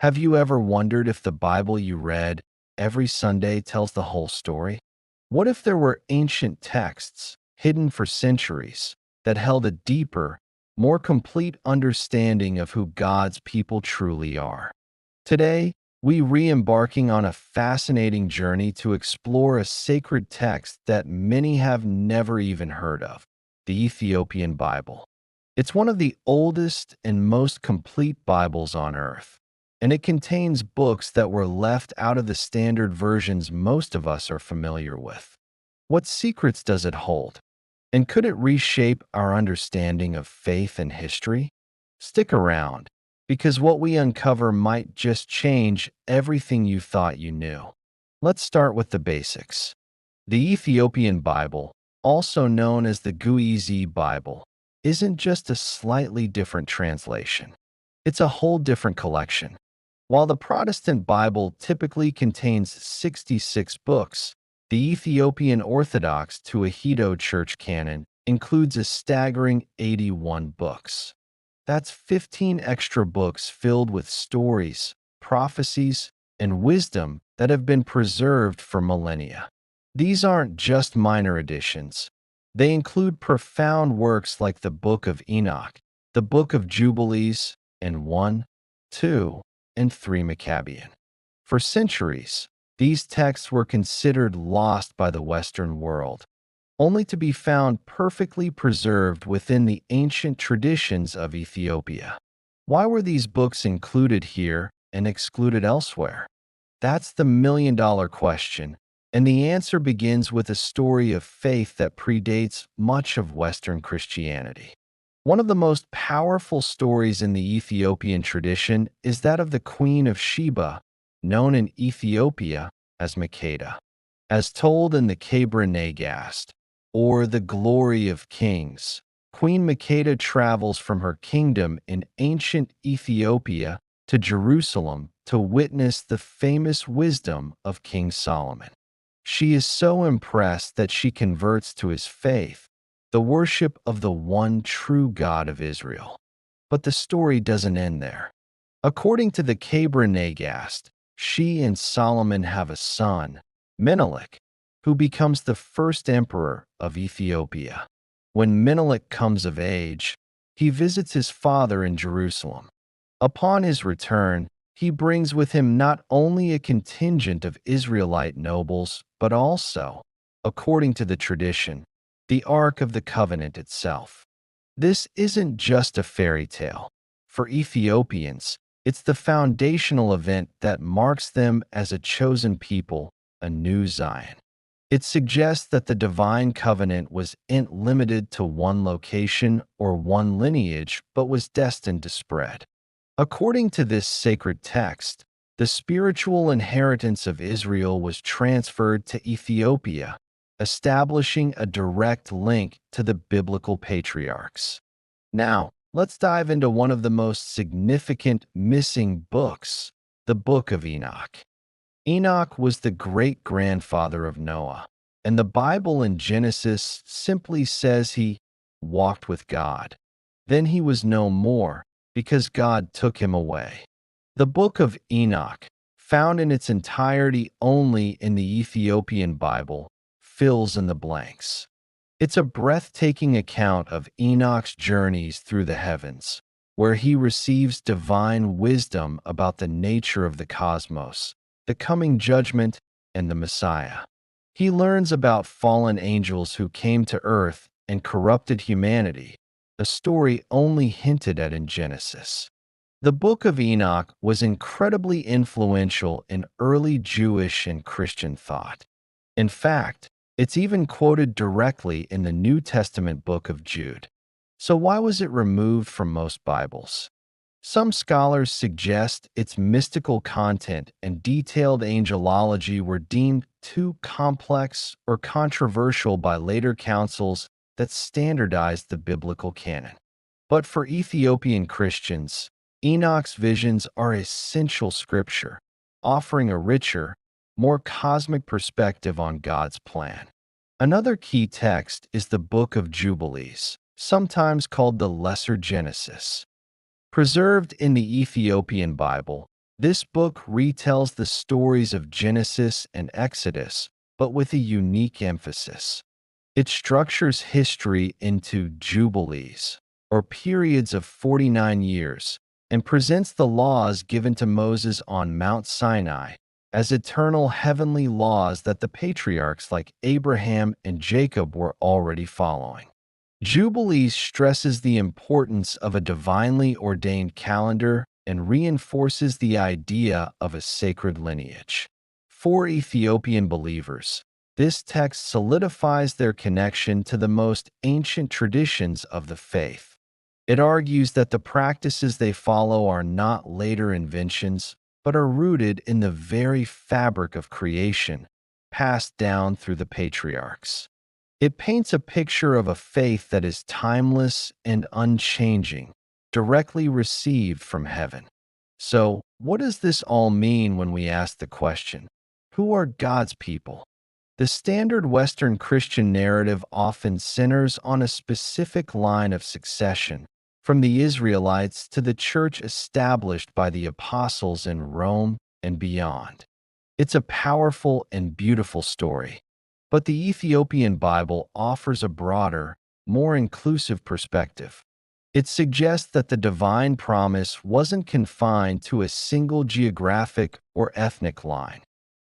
Have you ever wondered if the Bible you read every Sunday tells the whole story? What if there were ancient texts, hidden for centuries, that held a deeper, more complete understanding of who God's people truly are? Today, we re-embarking on a fascinating journey to explore a sacred text that many have never even heard of, the Ethiopian Bible. It's one of the oldest and most complete Bibles on earth, and it contains books that were left out of the standard versions most of us are familiar with. What secrets does it hold? And could it reshape our understanding of faith and history? Stick around, because what we uncover might just change everything you thought you knew. Let's start with the basics. The Ethiopian Bible, also known as the Guizi Bible, isn't just a slightly different translation. It's a whole different collection. While the Protestant Bible typically contains 66 books, the Ethiopian Orthodox Tewahedo Church canon includes a staggering 81 books. That's 15 extra books filled with stories, prophecies, and wisdom that have been preserved for millennia. These aren't just minor additions. They include profound works like the Book of Enoch, the Book of Jubilees, and 1, 2, and 3 Maccabean. For centuries, these texts were considered lost by the Western world, only to be found perfectly preserved within the ancient traditions of Ethiopia. Why were these books included here and excluded elsewhere? That's the million-dollar question, and the answer begins with a story of faith that predates much of Western Christianity. One of the most powerful stories in the Ethiopian tradition is that of the Queen of Sheba, known in Ethiopia as Makeda. As told in the Kabra Nagast, or the Glory of Kings, Queen Makeda travels from her kingdom in ancient Ethiopia to Jerusalem to witness the famous wisdom of King Solomon. She is so impressed that she converts to his faith, the worship of the one true God of Israel. But the story doesn't end there. According to the Kabra Nagast, she and Solomon have a son, Menelik, who becomes the first emperor of Ethiopia. When Menelik comes of age, he visits his father in Jerusalem. Upon his return, he brings with him not only a contingent of Israelite nobles, but also, according to the tradition, the Ark of the Covenant itself. This isn't just a fairy tale. For Ethiopians, it's the foundational event that marks them as a chosen people, a new Zion. It suggests that the divine covenant wasn't limited to one location or one lineage, but was destined to spread. According to this sacred text, the spiritual inheritance of Israel was transferred to Ethiopia, establishing a direct link to the biblical patriarchs. Now, let's dive into one of the most significant missing books, the Book of Enoch. Enoch was the great-grandfather of Noah, and the Bible in Genesis simply says he walked with God. Then he was no more, because God took him away. The Book of Enoch, found in its entirety only in the Ethiopian Bible, fills in the blanks. It's a breathtaking account of Enoch's journeys through the heavens, where he receives divine wisdom about the nature of the cosmos, the coming judgment, and the Messiah. He learns about fallen angels who came to earth and corrupted humanity, a story only hinted at in Genesis. The Book of Enoch was incredibly influential in early Jewish and Christian thought. In fact, it's even quoted directly in the New Testament book of Jude. So why was it removed from most Bibles? Some scholars suggest its mystical content and detailed angelology were deemed too complex or controversial by later councils that standardized the biblical canon. But for Ethiopian Christians, Enoch's visions are essential scripture, offering a richer, more cosmic perspective on God's plan. Another key text is the Book of Jubilees, sometimes called the Lesser Genesis. Preserved in the Ethiopian Bible, This book retells the stories of Genesis and Exodus, but with a unique emphasis. It structures history into jubilees, or periods of 49 years, and presents the laws given to Moses on Mount Sinai as eternal heavenly laws that the patriarchs like Abraham and Jacob were already following. Jubilees stresses the importance of a divinely ordained calendar and reinforces the idea of a sacred lineage. For Ethiopian believers, this text solidifies their connection to the most ancient traditions of the faith. It argues that the practices they follow are not later inventions, but are rooted in the very fabric of creation, passed down through the patriarchs. It paints a picture of a faith that is timeless and unchanging, directly received from heaven. So, what does this all mean when we ask the question, who are God's people? The standard Western Christian narrative often centers on a specific line of succession, from the Israelites to the church established by the apostles in Rome and beyond. It's a powerful and beautiful story. But the Ethiopian Bible offers a broader, more inclusive perspective. It suggests that the divine promise wasn't confined to a single geographic or ethnic line.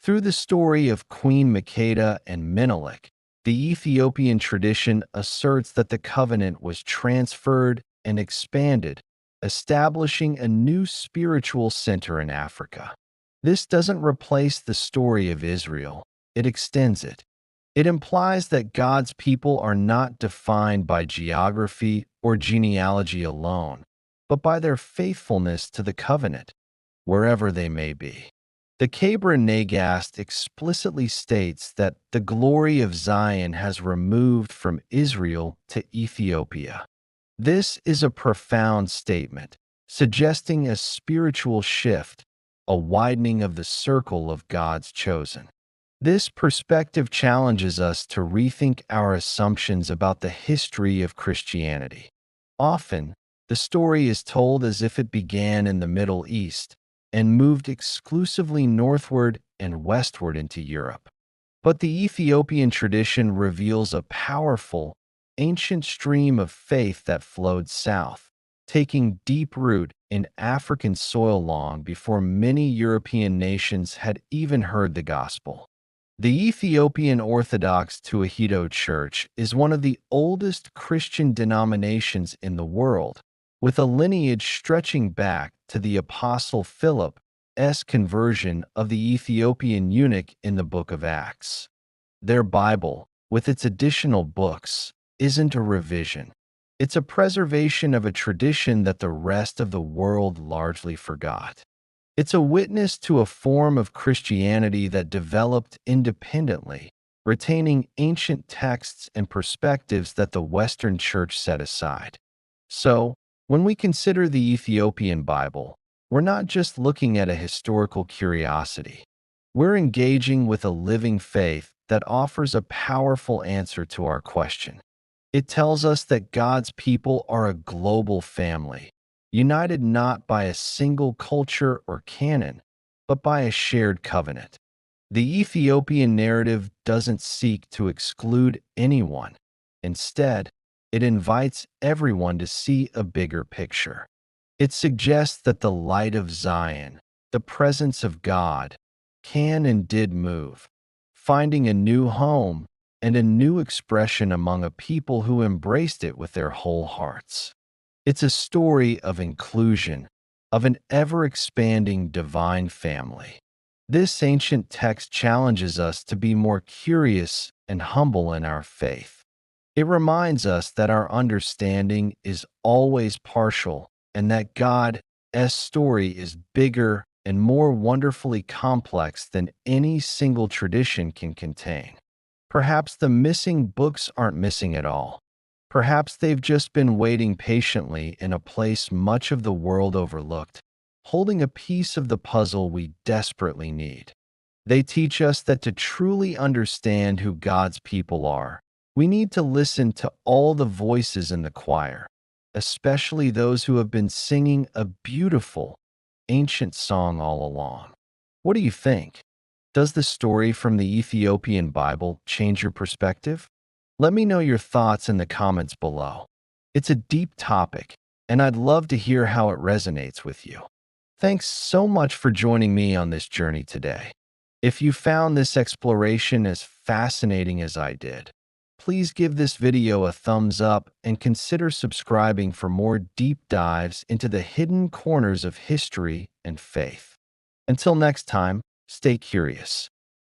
Through the story of Queen Makeda and Menelik, the Ethiopian tradition asserts that the covenant was transferred and expanded, establishing a new spiritual center in Africa. This doesn't replace the story of Israel, it extends it. It implies that God's people are not defined by geography or genealogy alone, but by their faithfulness to the covenant, wherever they may be. The Kabra Nagast explicitly states that the glory of Zion has removed from Israel to Ethiopia. This is a profound statement, suggesting a spiritual shift, a widening of the circle of God's chosen. This perspective challenges us to rethink our assumptions about the history of Christianity. Often, the story is told as if it began in the Middle East and moved exclusively northward and westward into Europe. But the Ethiopian tradition reveals a powerful, ancient stream of faith that flowed south, taking deep root in African soil long before many European nations had even heard the gospel. The Ethiopian Orthodox Tewahedo Church is one of the oldest Christian denominations in the world, with a lineage stretching back to the Apostle Philip's conversion of the Ethiopian eunuch in the book of Acts. Their Bible, with its additional books, isn't a revision. It's a preservation of a tradition that the rest of the world largely forgot. It's a witness to a form of Christianity that developed independently, retaining ancient texts and perspectives that the Western Church set aside. So, when we consider the Ethiopian Bible, we're not just looking at a historical curiosity. We're engaging with a living faith that offers a powerful answer to our question. It tells us that God's people are a global family, united not by a single culture or canon, but by a shared covenant. The Ethiopian narrative doesn't seek to exclude anyone. Instead, it invites everyone to see a bigger picture. It suggests that the light of Zion, the presence of God, can and did move, finding a new home and a new expression among a people who embraced it with their whole hearts. It's a story of inclusion, of an ever-expanding divine family. This ancient text challenges us to be more curious and humble in our faith. It reminds us that our understanding is always partial and that God's story is bigger and more wonderfully complex than any single tradition can contain. Perhaps the missing books aren't missing at all. Perhaps they've just been waiting patiently in a place much of the world overlooked, holding a piece of the puzzle we desperately need. They teach us that to truly understand who God's people are, we need to listen to all the voices in the choir, especially those who have been singing a beautiful, ancient song all along. What do you think? Does the story from the Ethiopian Bible change your perspective? Let me know your thoughts in the comments below. It's a deep topic, and I'd love to hear how it resonates with you. Thanks so much for joining me on this journey today. If you found this exploration as fascinating as I did, please give this video a thumbs up and consider subscribing for more deep dives into the hidden corners of history and faith. Until next time, stay curious.